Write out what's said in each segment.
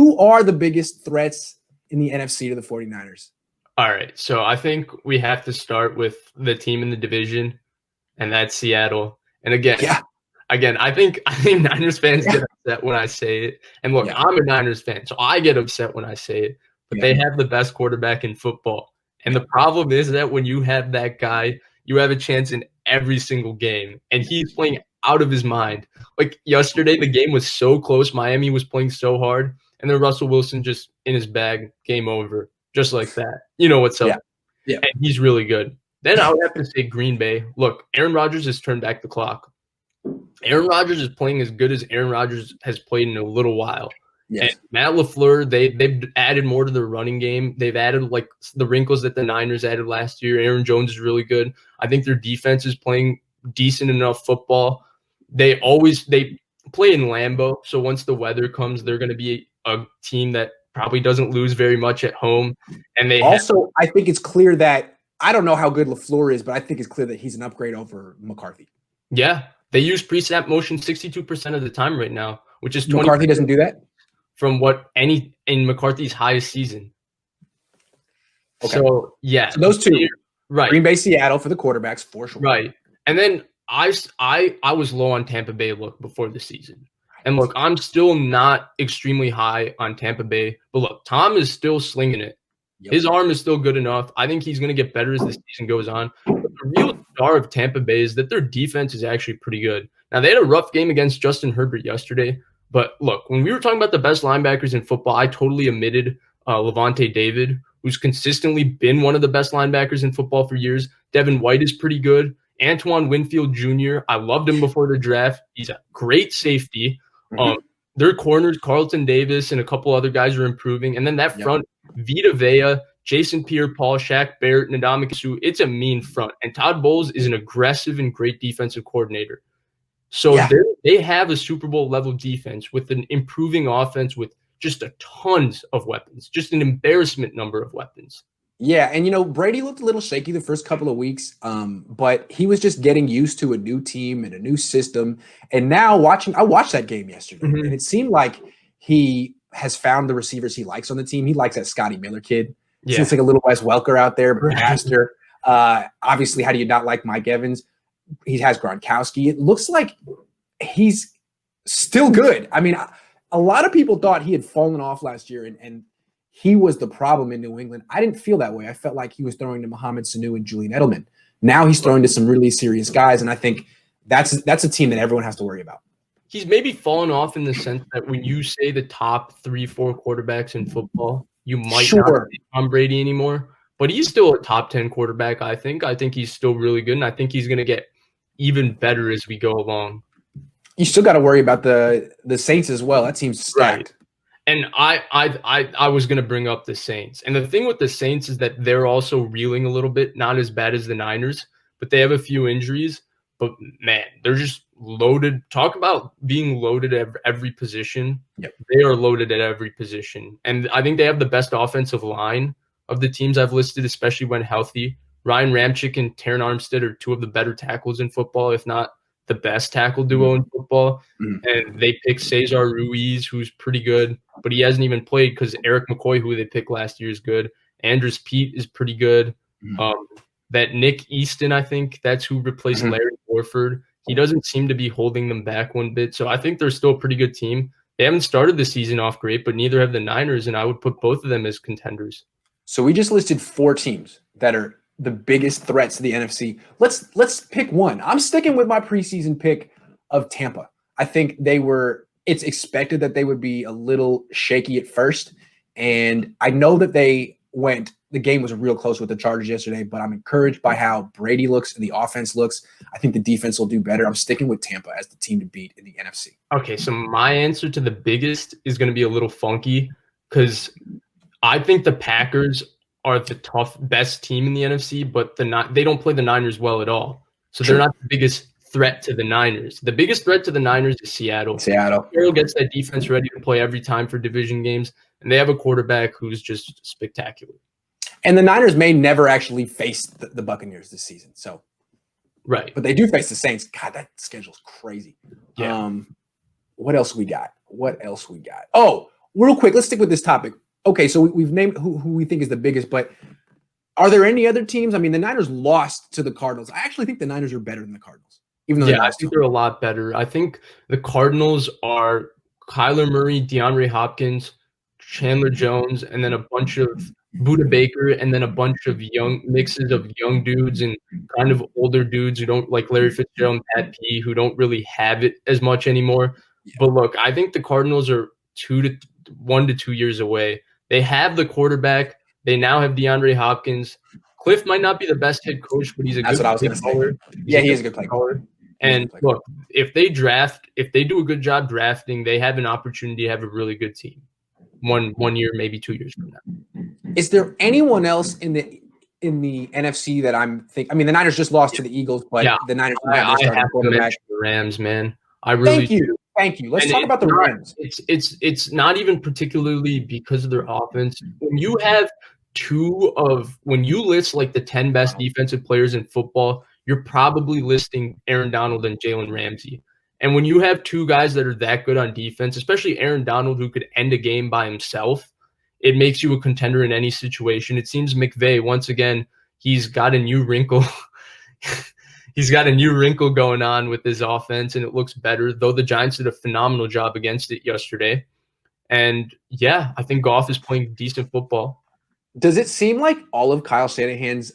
who are the biggest threats in the NFC to the 49ers? All right. So I think we have to start with the team in the division, and that's Seattle. And again, I think Niners fans get upset when I say it. And look, I'm a Niners fan, so I get upset when I say it. But they have the best quarterback in football. And the problem is that when you have that guy, you have a chance in every single game. And he's playing out of his mind. Like yesterday, the game was so close. Miami was playing so hard. And then Russell Wilson just in his bag, game over. Just like that. You know what's up. Yeah. And he's really good. Then I would have to say Green Bay. Look, Aaron Rodgers has turned back the clock. Aaron Rodgers is playing as good as Aaron Rodgers has played in a little while. Yes. And Matt LaFleur, they've added more to their running game. They've added like the wrinkles that the Niners added last year. Aaron Jones is really good. I think their defense is playing decent enough football. They play in Lambeau, so once the weather comes, they're going to be a team that probably doesn't lose very much at home. And they also, I think it's clear that I don't know how good LaFleur is, but I think it's clear that he's an upgrade over McCarthy. Yeah, they use pre-snap motion 62% of the time right now, which is 20%. McCarthy doesn't do that from in McCarthy's highest season. Okay. So yeah, so those two, right? Green Bay, Seattle for the quarterbacks for sure, right? And then I was low on Tampa Bay before the season. And look, I'm still not extremely high on Tampa Bay. But look, Tom is still slinging it. Yep. His arm is still good enough. I think he's going to get better as the season goes on. But the real star of Tampa Bay is that their defense is actually pretty good. Now, they had a rough game against Justin Herbert yesterday. But look, when we were talking about the best linebackers in football, I totally omitted Levante David, who's consistently been one of the best linebackers in football for years. Devin White is pretty good. Antoine Winfield Jr., I loved him before the draft. He's a great safety. Their corners, Carlton Davis, and a couple other guys are improving. And then that front, Vita Vea, Jason Pierre-Paul, Shaq Barrett, Ndamukong Suh, it's a mean front. And Todd Bowles is an aggressive and great defensive coordinator. So they have a Super Bowl level defense with an improving offense with just a tons of weapons, just an embarrassment number of weapons. Yeah, and Brady looked a little shaky the first couple of weeks, but he was just getting used to a new team and a new system. And now I watched that game yesterday, and it seemed like he has found the receivers he likes on the team. He likes that Scotty Miller kid. Seems like a little Wes Welker out there, but faster. Obviously, how do you not like Mike Evans? He has Gronkowski. It looks like he's still good. I mean, a lot of people thought he had fallen off last year, and he was the problem in New England. I didn't feel that way. I felt like he was throwing to Mohamed Sanu and Julian Edelman. Now he's throwing to some really serious guys, and I think that's a team that everyone has to worry about. He's maybe fallen off in the sense that when you say the top 3-4 quarterbacks in football, you might not say Tom Brady anymore. But he's still a top 10 quarterback, I think. I think he's still really good, and I think he's going to get even better as we go along. You still got to worry about the Saints as well. That team's stacked. Right. And I was going to bring up the Saints. And the thing with the Saints is that they're also reeling a little bit, not as bad as the Niners, but they have a few injuries. But, man, they're just loaded. Talk about being loaded at every position. Yep. They are loaded at every position. And I think they have the best offensive line of the teams I've listed, especially when healthy. Ryan Ramczyk and Terron Armstead are two of the better tackles in football, if not the best tackle duo in football. And they picked Cesar Ruiz, who's pretty good, but he hasn't even played because Eric McCoy, who they picked last year, is good. Andres Pete is pretty good. That Nick Easton, I think that's who replaced Larry Warford. He doesn't seem to be holding them back one bit. So I think they're still a pretty good team. They haven't started the season off great, but neither have the Niners, and I would put both of them as contenders. So we just listed 4 teams that are the biggest threats to the NFC. Let's pick one. I'm sticking with my preseason pick of Tampa. I think it's expected that they would be a little shaky at first. And I know that the game was real close with the Chargers yesterday, but I'm encouraged by how Brady looks and the offense looks. I think the defense will do better. I'm sticking with Tampa as the team to beat in the NFC. Okay, so my answer to the biggest is going to be a little funky because I think the Packers are the best team in the NFC, but they don't play the Niners well at all. So they're not the biggest threat to the Niners. The biggest threat to the Niners is Seattle. Seattle gets that defense ready to play every time for division games, and they have a quarterback who's just spectacular. And the Niners may never actually face the Buccaneers this season. So, right. But they do face the Saints. God, that schedule's crazy. Yeah. What else we got? Oh, real quick, let's stick with this topic. Okay, so we've named who we think is the biggest, but are there any other teams? I mean, the Niners lost to the Cardinals. I actually think the Niners are better than the Cardinals, even though I think they're a lot better. I think the Cardinals are Kyler Murray, DeAndre Hopkins, Chandler Jones, and then a bunch of Budda Baker, and then a bunch of young mixes of young dudes and kind of older dudes who don't like Larry Fitzgerald and Pat P, who don't really have it as much anymore. Yeah. But look, I think the Cardinals are 1 to 2 years away. They have the quarterback. They now have DeAndre Hopkins. Cliff might not be the best head coach, but he's a good play caller. Yeah, he is a good play caller. And look, if they do a good job drafting, they have an opportunity to have a really good team. One year, maybe 2 years from now. Is there anyone else in the NFC that I'm thinking? I mean, the Niners just lost to the Eagles, but the Niners. I have to mention the Rams, man. I really Thank you. Let's talk about the Rams. It's not even particularly because of their offense. When you list like the 10 best defensive players in football, you're probably listing Aaron Donald and Jalen Ramsey. And when you have two guys that are that good on defense, especially Aaron Donald, who could end a game by himself, it makes you a contender in any situation. It seems McVay, once again, he's got a new wrinkle. He's got a new wrinkle going on with his offense, and it looks better, though the Giants did a phenomenal job against it yesterday. And, yeah, I think Goff is playing decent football. Does it seem like all of Kyle Shanahan's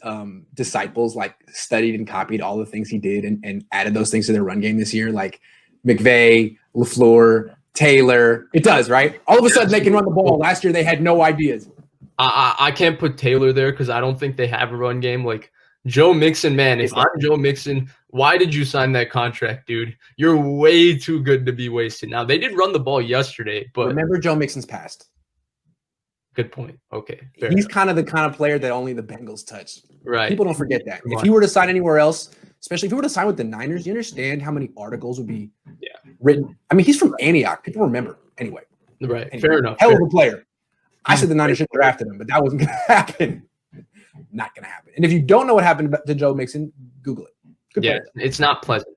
disciples like studied and copied all the things he did and added those things to their run game this year? Like McVay, LaFleur, Taylor. It does, right? All of a sudden they can run the ball. Last year they had no ideas. I can't put Taylor there because I don't think they have a run game. Like Joe Mixon, man, if I'm Joe Mixon, why did you sign that contract, dude? You're way too good to be wasted. Now, they did run the ball yesterday, but remember Joe Mixon's past. Good point. Okay. He's kind of the kind of player that only the Bengals touch. Right. People don't forget that. If he were to sign anywhere else, especially if he were to sign with the Niners, you understand how many articles would be written. I mean, he's from Antioch. People remember. Anyway. Right. Fair enough. Hell of a player. I said the Niners should have drafted him, but that wasn't going to happen. Not going to happen. And if you don't know what happened to Joe Mixon, Google it. Good player. It's not pleasant.